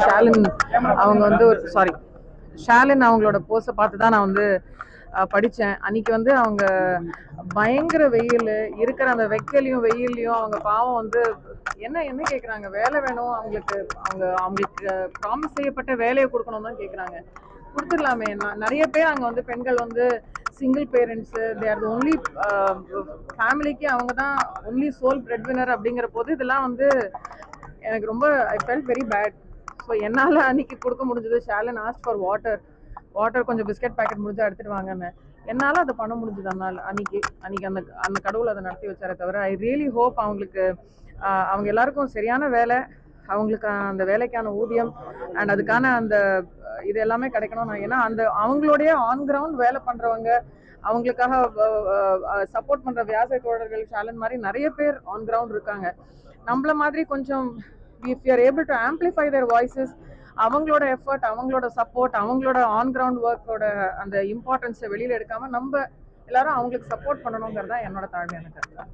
ஷாலின் அவங்க வந்து சாரி ஷாலின் அவங்களோட போஸ்ட்டை பார்த்து தான் நான் வந்து படித்தேன். அன்னைக்கு வந்து அவங்க பயங்கர வெயில் இருக்கிற அந்த வெக்கையிலையும் வெயிலையும் அவங்க பாவம் வந்து என்ன என்ன கேட்குறாங்க, வேலை வேணும் அவங்களுக்கு, அவங்களுக்கு ப்ராமிஸ் செய்யப்பட்ட வேலையை கொடுக்கணும் தான் கேட்குறாங்க. கொடுத்துடலாமே. நிறைய பேர் அங்கே வந்து பெண்கள் வந்து single parents, they are the only ஃபேமிலிக்கு அவங்க தான் ஒன்லி சோல் பிரெட் வினர் அப்படிங்கிற போது இதெல்லாம் வந்து எனக்கு ரொம்ப I felt very bad. So என்னால் அன்றைக்கி கொடுக்க முடிஞ்சது. ஷாலின் ஆஸ்க் ஃபார் வாட்டர் கொஞ்சம் பிஸ்கெட் பேக்கெட் முடிஞ்சால் எடுத்துகிட்டு வாங்கன்னு. என்னால் அதை பண்ண முடிஞ்சது. அதனால் அன்றைக்கி அந்த அந்த கடவுள் அதை நடத்தி வச்சாரே தவிர ஐ ரியலி ஹோப் அவங்களுக்கு அவங்க எல்லாருக்கும் சரியான வேலை, அவங்களுக்கு அந்த வேலைக்கான ஊதியம் அண்ட் அதுக்கான அந்த இது எல்லாமே கிடைக்கணும். ஏன்னா அந்த அவங்களுடைய ஆன் கிரவுண்ட் வேலை பண்ணுறவங்க, அவங்களுக்காக சப்போர்ட் பண்ணுற வியாச தோழர்கள் ஷாலின் மாதிரி நிறைய பேர் ஆன் கிரவுண்ட் இருக்காங்க. நம்மள மாதிரி கொஞ்சம் if you are able to amplify their voices, அவங்களோட எஃபர்ட், அவங்களோட சப்போர்ட், அவங்களோட ஆன் கிரவுண்ட் ஒர்க்கோட அந்த இம்பார்ட்டன்ஸை வெளியில் எடுக்காமல் நம்ம எல்லாரும் அவங்களுக்கு சப்போர்ட் பண்ணணுங்கிறதா என்னோட தாழ்மையான கருத்து.